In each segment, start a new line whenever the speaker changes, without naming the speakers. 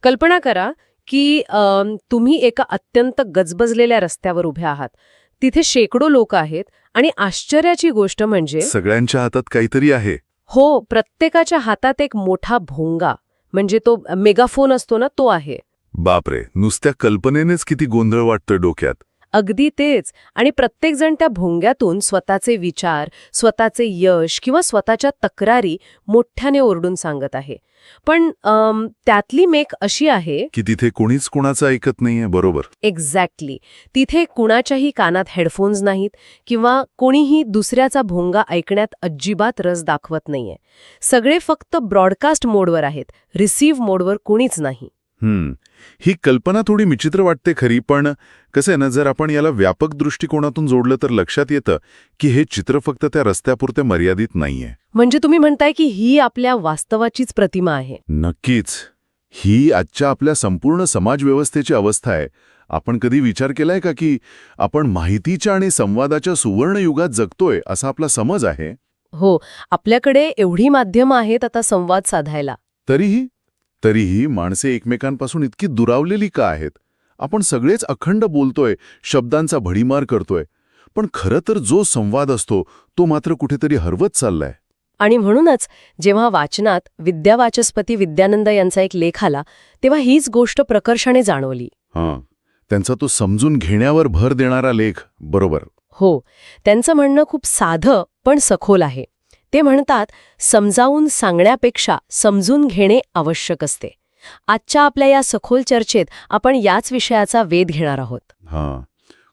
कल्पना करा की तुम्ही एका अत्यंत गजबजलेल्या रस्त्यावर उभे आहात. तिथे शेकडो लोक आहेत आणि आश्चर्याची गोष्ट म्हणजे
सगळ्यांच्या हातात काहीतरी आहे.
हो, प्रत्येकाच्या हातात एक मोठा भोंगा म्हणजे तो मेगाफोन असतो ना, तो आहे.
बापरे, नुसत्या कल्पनेनेच किती गोंधळ वाटतोय डोक्यात.
अगदी तेच. आणि प्रत्येकजण त्या भोंग्यातून स्वतःचे विचार, स्वतःचे यश किंवा स्वतःच्या तक्रारी मोठ्याने ओरडून सांगत आहे. पण त्यातली मेक अशी आहे
की तिथे कोणीच कोणाचं ऐकत नाहीये. बरोबर.
एक्झॅक्टली. तिथे कुणाच्याही कानात हेडफोन्स नाहीत किंवा कोणीही दुसऱ्याचा भोंगा ऐकण्यात अजिबात रस दाखवत नाहीये. सगळे फक्त ब्रॉडकास्ट मोडवर आहेत, रिसीव्ह मोडवर कोणीच नाही.
ही कल्पना थोडी विचित्र वाटते खरी, पण कसं आहे ना, जर आपण याला व्यापक दृष्टिकोनातून जोडलं तर लक्षात येतं की हे चित्र फक्त त्या रस्त्यापुरते मर्यादित नाहीये.
म्हणजे तुम्ही म्हणताय की ही आपल्या वास्तवाचीच प्रतिमा आहे.
नक्कीच. ही आजच्या आपल्या संपूर्ण समाजव्यवस्थेची अवस्था आहे. आपण कधी विचार केलाय का की आपण माहितीच्या आणि संवादाच्या सुवर्ण युगात जगतोय असा आपला समज आहे?
हो, आपल्याकडे एवढी माध्यमं आहेत आता संवाद साधायला.
तरीही माणसे एकमेकांपासून इतकी दुरावलेली का आहेत? आपण सगळेच अखंड बोलतोय, शब्दांचा भडीमार करतोय, पण खरं तर जो संवाद असतो तो मात्र कुठेतरी हरवत चाललाय.
आणि म्हणूनच जेव्हा वाचनात विद्यावाचस्पती विद्यानंद यांचा एक लेख आला तेव्हा हीच गोष्ट प्रकर्षाने जाणवली.
त्यांचा तो समजून घेण्यावर भर देणारा लेख. बरोबर.
हो, त्यांचं म्हणणं खूप साधं पण सखोल आहे. ते म्हणतात, समजावून सांगण्यापेक्षा समजून घेणे आवश्यक असते. आजच्या आपल्या या सखोल चर्चेत आपण याच विषयाचा वेध घेणार आहोत.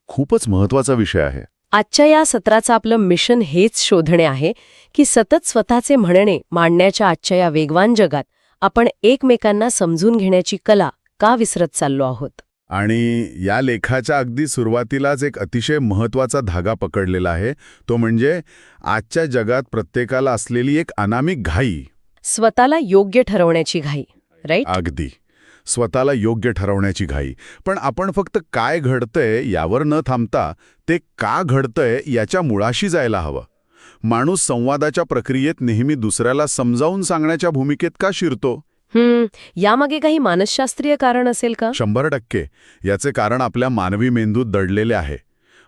खूपच महत्वाचा विषय आहे.
आजच्या या सत्राचं आपलं मिशन हेच शोधणे आहे की सतत स्वतःचे म्हणणे मांडण्याच्या आजच्या या वेगवान जगात आपण एकमेकांना समजून घेण्याची कला का विसरत चाललो आहोत.
आणि या लेखाच्या अगदी सुरुवातीलाच एक अतिशय महत्वाचा धागा पकडलेला आहे, तो म्हणजे आजच्या जगात प्रत्येकाला असलेली एक अनामिक घाई.
स्वतःला योग्य ठरवण्याची घाई. राईट?
अगदी. स्वतःला योग्य ठरवण्याची घाई. पण आपण फक्त काय घडतंय यावर न थांबता ते का घडतंय याच्या मुळाशी जायला हवं. माणूस संवादाच्या प्रक्रियेत नेहमी दुसऱ्याला समजावून सांगण्याच्या भूमिकेत का शिरतो?
यामागे काही मानसशास्त्रीय कारण असेल का?
100%. याचे कारण आपल्या मानवी मेंदूत दडलेले आहे.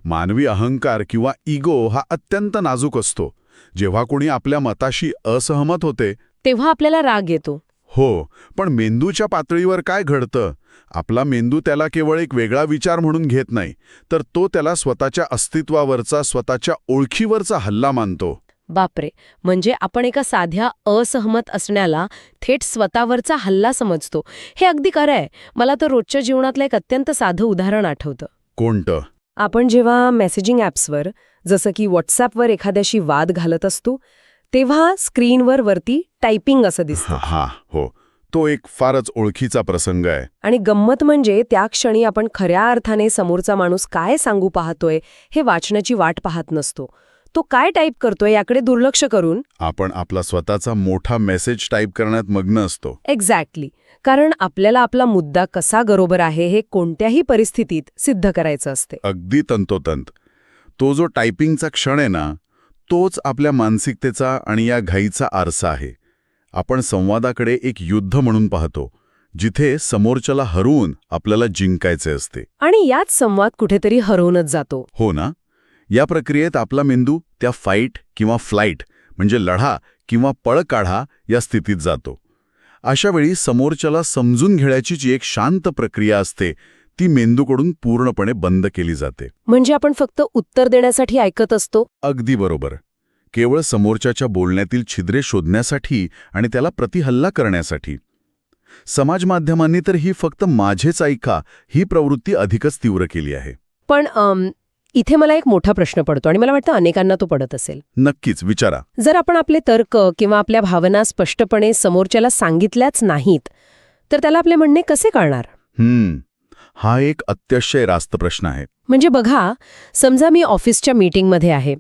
मानवी अहंकार किंवा इगो हा अत्यंत नाजूक असतो. जेव्हा कोणी आपल्या मताशी असहमत होते
तेव्हा आपल्याला राग येतो.
हो, पण मेंदूच्या पातळीवर काय घडतं? आपला मेंदू त्याला केवळ एक वेगळा विचार म्हणून घेत नाही, तर तो त्याला स्वतःच्या अस्तित्वावरचा, स्वतःच्या ओळखीवरचा हल्ला मानतो.
बापरे, म्हणजे आपण एका साध्या असहमत असण्याला थेट स्वतःवरचा हल्ला समजतो. हे अगदी खरं आहे. मला तर रोजच्या जीवनातलं एक अत्यंत साधं उदाहरण आठवतं.
कोणतं?
आपण जेव्हा मेसेजिंग ॲप्सवर जसं की व्हॉट्सॲपवर एखाद्याशी वाद घालत असतो तेव्हा स्क्रीनवर वरती टायपिंग असं दिसतं.
हो, तो एक फारच ओळखीचा प्रसंग आहे.
आणि गंमत म्हणजे त्या क्षणी आपण खऱ्या अर्थाने समोरचा माणूस काय सांगू पाहतोय हे वाचण्याची वाट पाहत नसतो. तो काय टाईप करतोय याकडे दुर्लक्ष करून
आपण आपला स्वतःचा मोठा मेसेज टाईप करण्यात मग्न असतो.
एक्झॅक्टली. कारण आपल्याला आपला मुद्दा कसा बरोबर आहे हे कोणत्याही परिस्थितीत सिद्ध करायचं असते.
अगदी तंतोतंत. तो जो टायपिंगचा क्षण आहे ना, तोच आपल्या मानसिकतेचा आणि या घाईचा आरसा आहे. आपण संवादाकडे एक युद्ध म्हणून पाहतो, जिथे समोरच्याला हरवून आपल्याला जिंकायचे असते.
आणि याच संवाद कुठेतरी हरवूनच जातो.
हो ना? या प्रक्रियेत आपला मेंदू त्या फाईट किंवा फ्लाईट म्हणजे लढा किंवा पळ काढा या स्थितीत जातो. अशा वेळी समोरच्याला समजून घेण्याची जी एक शांत प्रक्रिया असते ती मेंदूकडून पूर्णपणे बंद केली जाते.
म्हणजे आपण फक्त उत्तर देण्यासाठी ऐकत असतो.
अगदी बरोबर. केवळ समोरच्याच्या बोलण्यातील छिद्रे शोधण्यासाठी आणि त्याला प्रतिहल्ला करण्यासाठी. समाज माध्यमांनी तर ही फक्त माझेच ऐका ही प्रवृत्ती अधिकच तीव्र केली आहे.
पण इथे मला एक मोठा प्रश्न पडतो आणि मला वाटतं अनेकांना तो पडत असेल.
नक्कीच, विचारा.
जर आपण आपले तर्क किंवा आपल्या भावना स्पष्टपणे समोरच्याला सांगितल्याच नाहीत तर त्याला आपले म्हणणे कसे कळणार?
हा एक अतिशय रास्त प्रश्न आहे.
म्हणजे बघा, समजा मी ऑफिसच्या मीटिंगमध्ये आहे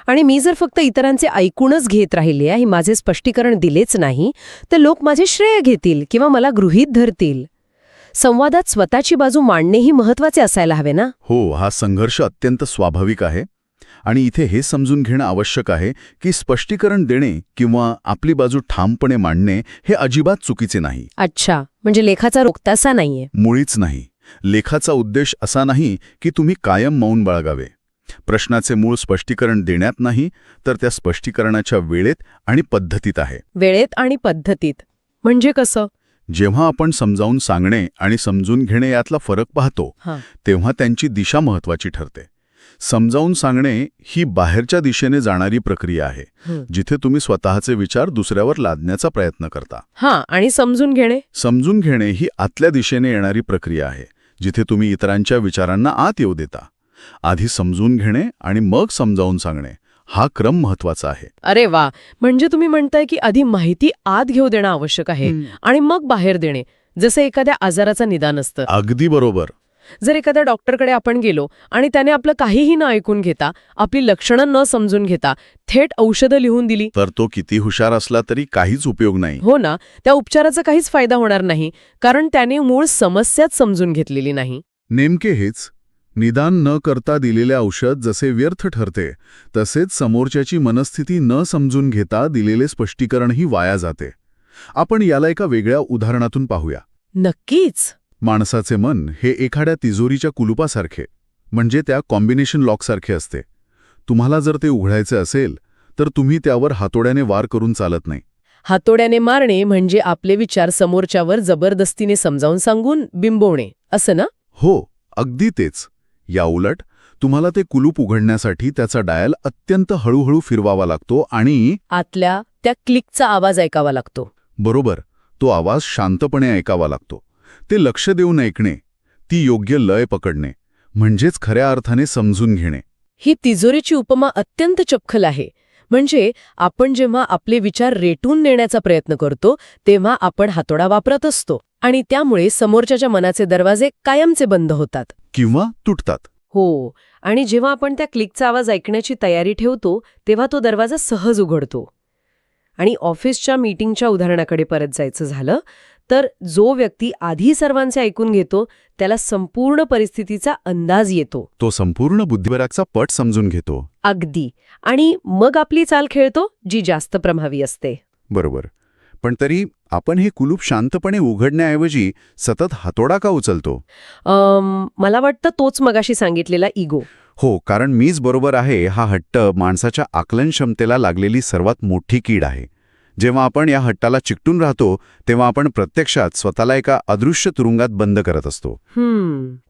आणि मी जर फक्त इतरांचे ऐकूनच घेत राहिले आणि माझे स्पष्टीकरण दिलेच नाही तर लोक माझे श्रेय घेतील किंवा मला गृहीत धरतील. संवादात स्वतःची बाजू मांडणेही महत्वाचे असायला हवे ना?
हो, हा संघर्ष अत्यंत स्वाभाविक आहे. आणि इथे हे समजून घेणं आवश्यक आहे की स्पष्टीकरण देणे किंवा आपली बाजू ठामपणे मांडणे हे अजिबात चुकीचे नाही.
अच्छा, म्हणजे लेखाचा रोखतासा नाहीये.
मुळीच नाही. लेखाचा उद्देश असा नाही की तुम्ही कायम मौन बाळगावे. प्रश्नाचे मूळ स्पष्टीकरण देण्यात नाही, तर त्या स्पष्टीकरणाच्या वेळेत आणि पद्धतीत आहे.
वेळेत आणि पद्धतीत म्हणजे कसं?
जेव्हा आपण समजावून सांगणे आणि समजून घेणे यातला फरक पाहतो, तेव्हा त्यांची दिशा महत्वाची ठरते. समजावून सांगणे ही बाहेरच्या दिशेने जाणारी प्रक्रिया आहे, जिथे तुम्ही स्वतःचे विचार दुसऱ्यावर लादण्याचा प्रयत्न करता.
आणि समजून घेणे ही आतल्या दिशेने येणारी प्रक्रिया आहे, जिथे तुम्ही इतरांच्या विचारांना आत येऊ देता. आधी समजून घेणे आणि मग समजावून सांगणे हा क्रम महत्वाचा आहे. अरे वा, म्हणजे तुम्ही म्हणताय की आधी माहिती आत घेऊ देणं आवश्यक आहे आणि मग बाहेर देणे, जसे एखाद्या आजाराचं निदान असतं.
अगदी बरोबर.
जर एखाद्या डॉक्टरकडे आपण गेलो आणि त्याने आपलं काहीही न ऐकून घेता, आपली लक्षणं न समजून घेता थेट औषधं लिहून दिली,
तर तो किती हुशार असला तरी काहीच उपयोग नाही.
हो ना, त्या उपचाराचा काहीच फायदा होणार नाही, कारण त्याने मूळ समस्याच समजून घेतलेली नाही.
नेमके हेच. निदान न करता दिलेले औषध जसे व्यर्थ ठरते, तसेच समोरच्याची मनस्थिती न समजून घेता दिलेले स्पष्टीकरणही वाया जाते. आपण याला एका वेगळ्या उदाहरणातून पाहूया.
नक्कीच.
माणसाचे मन हे एखाद्या तिजोरीच्या कुलुपासारखे, म्हणजे त्या कॉम्बिनेशन लॉकसारखे असते. तुम्हाला जर ते उघडायचे असेल, तर तुम्ही त्यावर हातोड्याने वार करून चालत नाही.
हातोड्याने मारणे म्हणजे आपले विचार समोरच्यावर जबरदस्तीने समजावून सांगून बिंबवणे, असं ना?
हो, अगदी तेच. या उलट तुम्हाला ते कुलूप उघडण्यासाठी त्याचा डायल अत्यंत हळूहळू फिरवावा लागतो आणि
आतल्या त्या क्लिकचा आवाज ऐकावा लागतो.
बरोबर, तो आवाज शांतपणे ऐकावा लागतो. ते लक्ष देऊन ऐकणे, ती योग्य लय पकडणे, म्हणजेच खऱ्या अर्थाने समजून घेणे.
ही तिजोरीची उपमा अत्यंत चपखल आहे. म्हणजे आपण जेव्हा आपले विचार रेटून नेण्याचा प्रयत्न करतो, तेव्हा आपण हातोडा वापरत असतो आणि त्यामुळे समोरच्याच्या मनाचे दरवाजे कायमचे बंद होतात
किंवा तुटतात.
हो, आणि जेव्हा आपण त्या क्लिकचा आवाज ऐकण्याची तयारी ठेवतो, तेव्हा तो दरवाजा सहज उघडतो. आणि ऑफिसच्या मीटिंगच्या उदाहरणाकडे परत जायचं झालं तर जो व्यक्ती आधी सर्वांचे ऐकून घेतो, त्याला संपूर्ण परिस्थितीचा अंदाज येतो.
तो संपूर्ण बुद्धिबळाचा पट समजून घेतो.
अगदी. आणि मग आपली चाल खेळतो, जी जास्त प्रभावी असते.
बरोबर. पण तरी आपण हे कुलूप शांतपणे उघडण्याऐवजी सतत हातोडा का उचलतो?
मला वाटतं तोच मगाशी सांगितलेला इगो.
हो, कारण मीच बरोबर आहे हा हट्ट माणसाच्या आकलन क्षमतेला लागलेली सर्वात मोठी कीड आहे. जेव्हा आपण या हट्टाला चिकटून राहतो, तेव्हा आपण प्रत्यक्षात स्वतःला एका अदृश्य तुरुंगात बंद करत असतो.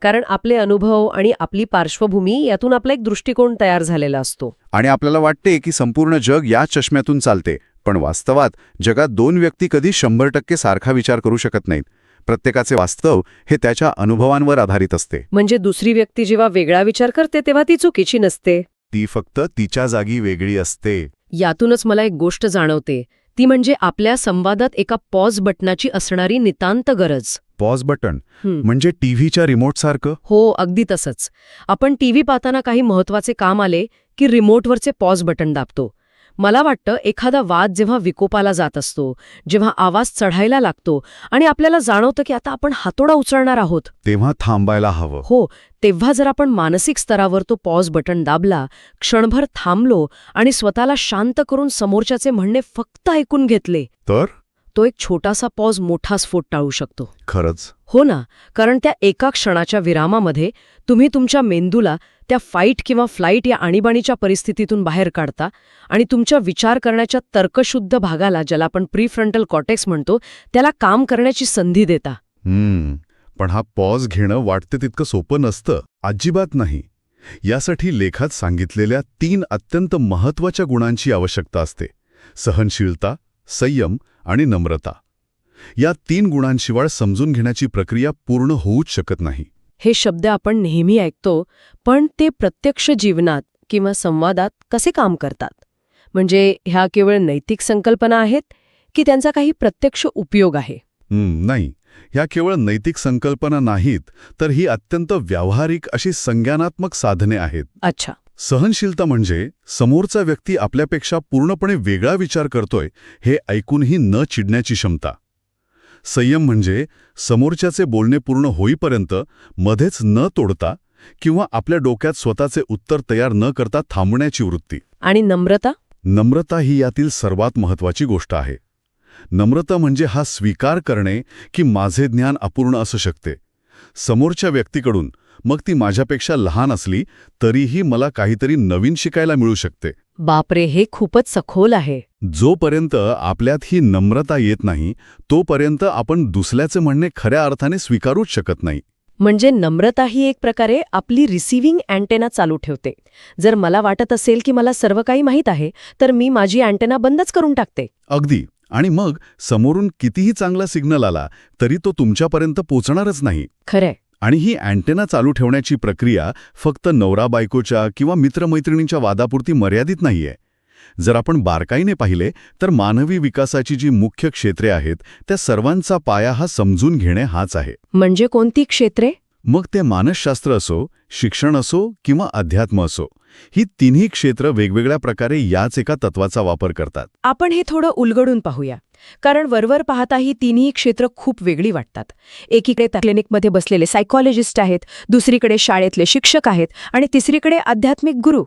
कारण आपले अनुभव आणि आपली पार्श्वभूमी यातून आपला एक दृष्टिकोन तयार झालेला असतो.
आणि आपल्याला वाटते की संपूर्ण जग या चष्म्यातून चालते, पण वास्तवात जगात दोन व्यक्ती कधी 100% सारखा विचार करू शकत नाहीत. प्रत्येकाचे वास्तव हे त्याच्या अनुभवांवर आधारित असते.
म्हणजे दुसरी व्यक्ती जेव्हा वेगळा विचार करते, तेव्हा ती चुकीची नसते.
ती फक्त तिच्या जागी वेगळी असते.
यातूनच मला एक गोष्ट जाणवते, ती म्हणजे आपल्या संवादात एका पॉज बटनाची असणारी नितांत गरज.
पॉज बटन म्हणजे टीव्हीच्या रिमोटसारखं?
हो, अगदी तसंच. आपण टीव्ही पाहताना काही महत्वाचे काम आले की रिमोटवरचे पॉज बटन दाबतो. मला वाटतं एखादा वाद जेव्हा विकोपाला जात असतो, जेव्हा आवाज चढायला लागतो आणि आपल्याला जाणवतं की आता आपण हातोडा उचलणार आहोत,
तेव्हा थांबायला हवं.
हो, तेव्हा जर आपण मानसिक स्तरावर तो पॉज बटन दाबला, क्षणभर थांबलो आणि स्वतःला शांत करून समोरच्याचे म्हणणे फक्त ऐकून घेतले,
तर
तो एक छोटासा पॉज मोठा स्फोट टाळू शकतो.
खरंच?
हो ना, कारण त्या एका क्षणाच्या विरामामध्ये तुम्ही तुमच्या मेंदूला त्या फाईट किंवा फ्लाईट या आणीबाणीच्या परिस्थितीतून बाहेर काढता आणि तुमच्या विचार करण्याच्या तर्कशुद्ध भागाला, ज्याला आपण प्रीफ्रंटल कॉर्टेक्स म्हणतो, त्याला काम करण्याची संधी देता.
पण हा पॉज घेणं वाटते तितकं सोपं नसतं. अजिबात नाही. यासाठी लेखात सांगितलेल्या 3 अत्यंत महत्त्वाच्या गुणांची आवश्यकता असते: सहनशीलता, संयम आणि नम्रता. या 3 गुणांशिवाय समजून घेण्याची प्रक्रिया पूर्ण होऊच शकत नाही.
हे शब्द आपण नेहमी ऐकतो, पण ते प्रत्यक्ष जीवनात किंवा संवादात कसे काम करतात? म्हणजे ह्या केवळ नैतिक संकल्पना आहेत की त्यांचा काही प्रत्यक्ष उपयोग आहे?
नाही, ह्या केवळ नैतिक संकल्पना नाहीत, तर ही अत्यंत व्यावहारिक अशी संज्ञानात्मक साधने आहेत.
अच्छा.
सहनशीलता म्हणजे समोरचा व्यक्ती आपल्यापेक्षा पूर्णपणे वेगळा विचार करतोय हे ऐकूनही न चिडण्याची क्षमता. संयम म्हणजे समोरच्याचे बोलणे पूर्ण होईपर्यंत मध्येच न तोडता किंवा आपल्या डोक्यात स्वतःचे उत्तर तयार न करता थांबण्याची वृत्ती.
आणि नम्रता?
नम्रता ही यातील सर्वात महत्त्वाची गोष्ट आहे. नम्रता म्हणजे हा स्वीकार करणे की माझे ज्ञान अपूर्ण असू शकते. समोरच्या व्यक्तीकडून, मग ती माझ्यापेक्षा लहान असली तरीही मला काहीतरी नवीन शिकायला मिळू शकते.
बापरे, हे खूपच सखोल आहे.
जोपर्यंत आपल्यात ही नम्रता येत नाही तोपर्यंत आपण दुसऱ्याचे म्हणणे खऱ्या अर्थाने स्वीकारूच शकत नाही.
म्हणजे नम्रता ही एक प्रकारे आपली रिसिव्हिंग अँटेना चालू ठेवते. जर मला वाटत असेल की मला सर्व काही माहीत आहे, तर मी माझी अँटेना बंदच करून टाकते.
अगदी. आणि मग समोरून कितीही चांगला सिग्नल आला तरी तो तुमच्यापर्यंत पोचणारच नाही.
खरंय.
आणि ही अँटेना चालू ठेवण्याची प्रक्रिया फक्त नवरा-बायकोच्या किंवा मित्रमैत्रिणींच्या वादापुरती मर्यादित नाहीये. जर आपण बारकाईने पाहिले तर मानवी विकासाची जी मुख्य क्षेत्रे आहेत त्या सर्वांचा पाया हा समजून घेणे हाच आहे.
म्हणजे कोणती क्षेत्रे?
मग ते मानसशास्त्र असो, शिक्षण असो किंवा अध्यात्म असो, ही तिन्ही क्षेत्र वेगवेगळ्या प्रकारे याच एका तत्वाचा वापर करतात.
आपण हे थोडं उलगडून पाहूया, कारण वरवर पाहता ही तिन्ही क्षेत्र खूप वेगळी वाटतात. एकीकडे क्लिनिकमध्ये बसलेले सायकॉलॉजिस्ट आहेत, दुसरीकडे शाळेतले शिक्षक आहेत आणि तिसरीकडे आध्यात्मिक गुरु.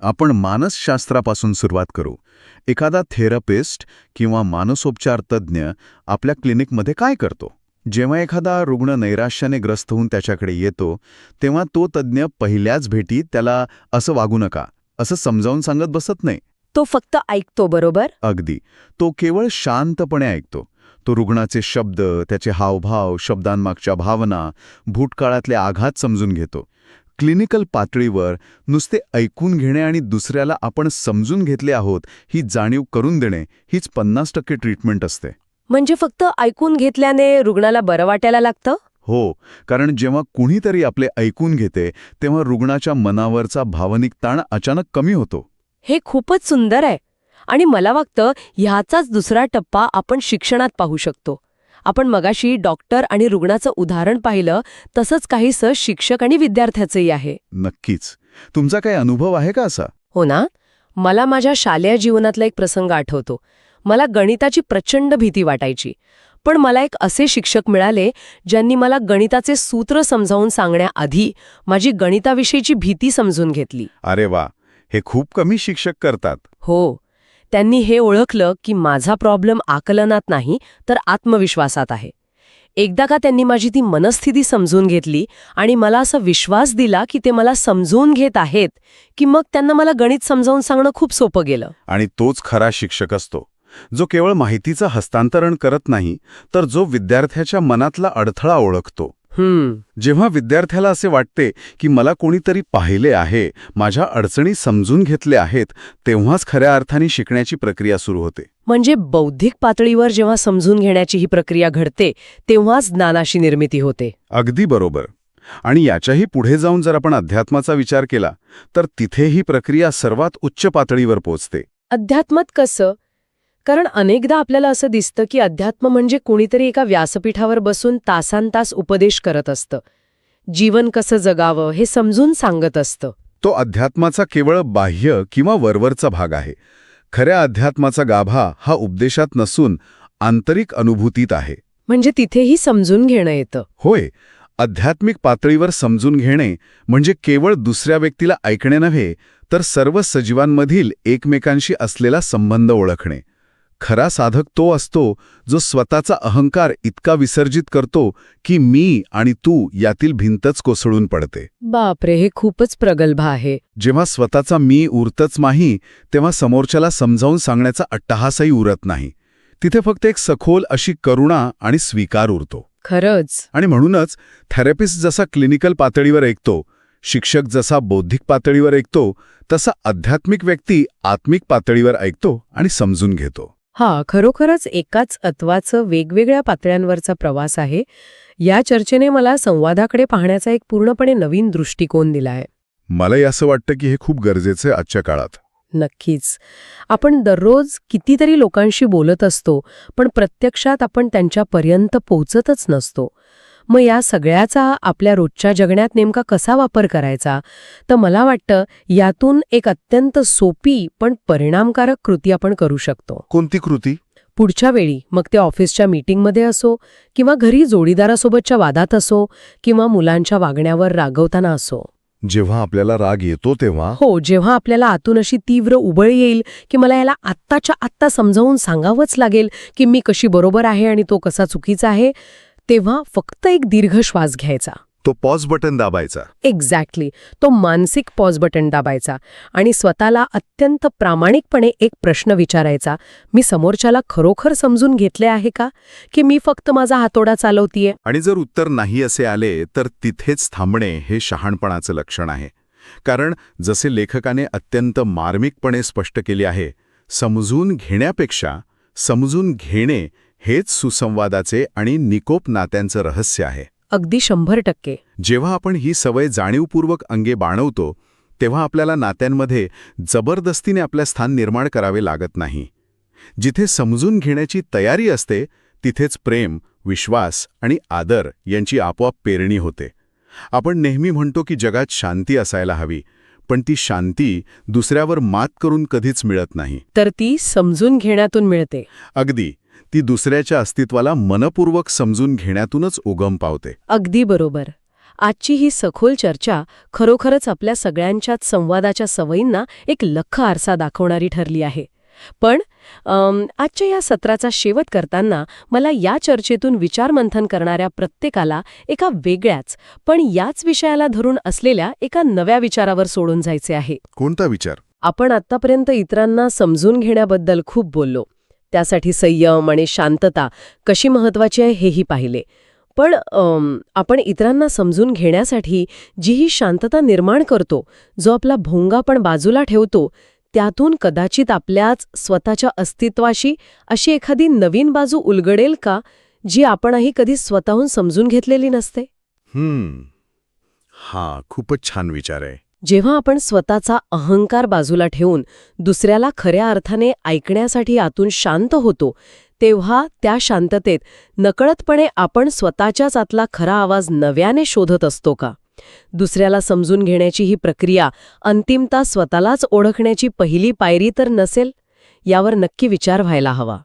आपण मानसशास्त्रापासून सुरुवात करू. एखादा थेरपिस्ट किंवा मानसोपचार तज्ज्ञ आपल्या क्लिनिकमध्ये काय करतो? जेव्हा एखादा रुग्ण नैराश्याने ग्रस्त होऊन त्याच्याकडे येतो तेव्हा तो तज्ज्ञ पहिल्याच भेटीत त्याला असं वागू नका असं समजावून सांगत बसत नाही.
तो फक्त ऐकतो, बरोबर?
अगदी. तो केवळ शांतपणे ऐकतो. तो रुग्णाचे शब्द, त्याचे हावभाव, शब्दांमागच्या भावना, भूतकाळातले आघात समजून घेतो. क्लिनिकल पातळीवर नुसते ऐकून घेणे आणि दुसऱ्याला आपण समजून घेतले आहोत ही जाणीव करून देणे हीच 50% ट्रीटमेंट असते.
म्हणजे फक्त ऐकून घेतल्याने रुग्णाला बरं वाटायला लागतं?
हो, कारण जेव्हा कुणीतरी आपले ऐकून घेते तेव्हा रुग्णाच्या मनावरचा भावनिक ताण अचानक कमी होतो.
हे खूपच सुंदर आहे. आणि मला वाटतं ह्याचाच दुसरा टप्पा आपण शिक्षणात पाहू शकतो. आपण मगाशी डॉक्टर आणि रुग्णाचं उदाहरण पाहिलं, तसंच काहीसं शिक्षक आणि विद्यार्थ्याचंही आहे.
नक्कीच. तुमचा काही अनुभव आहे का असा?
हो ना. मला माझ्या शालेय जीवनातला एक प्रसंग आठवतो. मला गणिताची प्रचंड भीती वाटायची. पण मला एक असे शिक्षक मिळाले ज्यांनी मला गणिताचे सूत्र समजावून सांगण्याआधी माझी गणिताविषयीची भीती समजून घेतली.
अरे वा, हे खूप कमी शिक्षक करतात.
हो. त्यांनी हे ओळखलं की माझा प्रॉब्लेम आकलनात नाही तर आत्मविश्वासात आहे. एकदा का त्यांनी माझी ती मनस्थिती समजून घेतली आणि मला असा विश्वास दिला की ते मला समजून घेत आहेत, की मग त्यांना मला गणित समजावून सांगणं खूप सोपं गेलं.
आणि तोच खरा शिक्षक असतो, जो केवळ माहितीचं हस्तांतरण करत नाही तर जो विद्यार्थ्याच्या मनातला अडथळा ओळखतो. जेव्हा विद्यार्थ्याला असे वाटते की मला कोणीतरी पाहिले आहे, माझ्या अडचणी समजून घेतल्या आहेत, तेव्हाच खऱ्या अर्थाने शिकण्याची प्रक्रिया सुरू होते.
म्हणजे बौद्धिक पातळीवर जेव्हा समजून घेण्याची ही प्रक्रिया घडते तेव्हाच ज्ञानाची निर्मिती होते.
अगदी बरोबर. आणि याच्याही पुढे जाऊन जर आपण अध्यात्माचा विचार केला तर तिथे ही प्रक्रिया सर्वात उच्च पातळीवर पोहोचते.
अध्यात्मात कसं? कारण अनेकदा आपल्याला असं दिसतं की अध्यात्म म्हणजे कोणीतरी एका व्यासपीठावर बसून तासांतास उपदेश करत असतं. जीवन कसं जगावं हे समजून सांगत असतं.
तो अध्यात्माचा केवळ बाह्य किंवा वरवरचा भाग आहे. खऱ्या अध्यात्माचा गाभा हा उपदेशात नसून आंतरिक अनुभूतीत आहे.
म्हणजे तिथेही समजून घेणं येतं.
होय. आध्यात्मिक पातळीवर समजून घेणे म्हणजे केवळ दुसऱ्या व्यक्तीला ऐकणे नव्हे तर सर्व सजीवांमधील एकमेकांशी असलेला संबंध ओळखणे. खरा साधक तो असतो जो स्वतःचा अहंकार इतका विसर्जित करतो की मी आणि तू यातील भिंतच कोसळून पडते.
बापरे, हे खूपच प्रगल्भ आहे.
जेव्हा स्वतःचा मी उरतच नाही तेव्हा समोरच्याला समजावून सांगण्याचा अट्टहासही उरत नाही. तिथे फक्त एक सखोल अशी करुणा आणि स्वीकार उरतो.
खरंच.
आणि म्हणूनच थेरपिस्ट जसा क्लिनिकल पातळीवर ऐकतो, शिक्षक जसा बौद्धिक पातळीवर ऐकतो, तसा आध्यात्मिक व्यक्ती आत्मिक पातळीवर ऐकतो आणि समजून घेतो.
खरोखरच एकाच तत्वाचं वेगवेगळ्या पातळ्यांवरचा प्रवास आहे. या चर्चेने मला संवादाकडे पाहण्याचा एक पूर्णपणे नवीन दृष्टिकोन दिलाय.
मलाही असं वाटतं की हे खूप गरजेचं आहे आजच्या काळात.
नक्कीच. आपण दररोज कितीतरी लोकांशी बोलत असतो, पण प्रत्यक्षात आपण त्यांच्यापर्यंत पोहोचतच नसतो. मग या सगळ्याचा आपल्या रोजच्या जगण्यात नेमका कसा वापर करायचा? तर मला वाटतं यातून एक अत्यंत सोपी पण परिणामकारक कृती आपण करू शकतो.
कोणती कृती?
पुढच्या वेळी मग ते ऑफिसच्या मीटिंगमध्ये असो किंवा घरी जोडीदारासोबतच्या वादात असो किंवा मुलांच्या वागण्यावर रागवताना असो.
जेव्हा आपल्याला राग येतो तेव्हा
हो, जेव्हा आपल्याला आतून अशी तीव्र उबळ येईल की मला याला आत्ताच्या आत्ता समजावून सांगावंच लागेल की मी कशी बरोबर आहे आणि तो कसा चुकीचा आहे, तेव्हा फक्त एक दीर्घ श्वास घ्यायचा.
तो पॉज बटन दाबायचा.
एक्झॅक्टली, तो मानसिक पॉज बटन दाबायचा आणि स्वतःला अत्यंत प्रामाणिकपणे एक प्रश्न विचारायचा, मी समोरच्याला खरोखर समजून घेतले आहे का, की मी फक्त माझा हातोडा चालवतीये.
आणि जर उत्तर नाही असे आले तर तिथेच थांबणे हे शहाणपणाचं लक्षण आहे. कारण जसे लेखकाने अत्यंत मार्मिकपणे स्पष्ट केले आहे, समजून घेण्यापेक्षा समजून घेणे हेच सुसंवादाचे आणि निकोप नात्यांचं रहस्य आहे.
अगदी 100%.
जेव्हा आपण ही सवय जाणीवपूर्वक अंगे बाणवतो तेव्हा आपल्याला नात्यांमध्ये जबरदस्तीने आपले स्थान निर्माण करावे लागत नाही. जिथे समजून घेण्याची तयारी असते तिथेच प्रेम, विश्वास आणि आदर यांची आपोआप पेरणी होते. आपण नेहमी म्हणतो की जगात शांती असायला हवी, पण ती शांती दुसऱ्यावर मात करून कधीच मिळत नाही.
तर ती समजून घेण्यातून मिळते.
अगदी, ती दुसऱ्याच्या अस्तित्वाला मनपूर्वक समजून घेण्यातूनच उगम पावते.
अगदी बरोबर. आजची ही सखोल चर्चा खरोखरच आपल्या सगळ्यांच्याच संवादाच्या सवयींना एक लख्ख आरसा दाखवणारी ठरली आहे. पण आजच्या या सत्राचा शेवट करताना मला या चर्चेतून विचारमंथन करणाऱ्या प्रत्येकाला एका वेगळ्याच पण याच विषयाला धरून असलेल्या एका नव्या विचारावर सोडून जायचे आहे.
कोणता विचार?
आपण आत्तापर्यंत इतरांना समजून घेण्याबद्दल खूप बोललो. त्यासाठी संयम आणि शांतता कशी महत्वाची आहे हेही पाहिले. पण आपण इतरांना समजून घेण्यासाठी जी ही शांतता निर्माण करतो, जो आपला भोंगा पण बाजूला ठेवतो, त्यातून कदाचित आपल्याच स्वतःच्या अस्तित्वाशी अशी एखादी नवीन बाजू उलगडेल का, जी आपणही कधी स्वतःहून समजून घेतलेली नसते?
हा खूपच छान विचार आहे.
जेव्हा आपण स्वतःचा अहंकार बाजूला ठेवून दुसऱ्याला खऱ्या अर्थाने ऐकण्यासाठी आतून शांत होतो, तेव्हा त्या शांततेत नकळतपणे आपण स्वतःच्याच आतला खरा आवाज नव्याने शोधत असतो का? दुसऱ्याला समजून घेण्याची ही प्रक्रिया अंतिमतः स्वतःलाच ओळखण्याची पहिली पायरी तर नसेल? यावर नक्की विचार व्हायला हवा.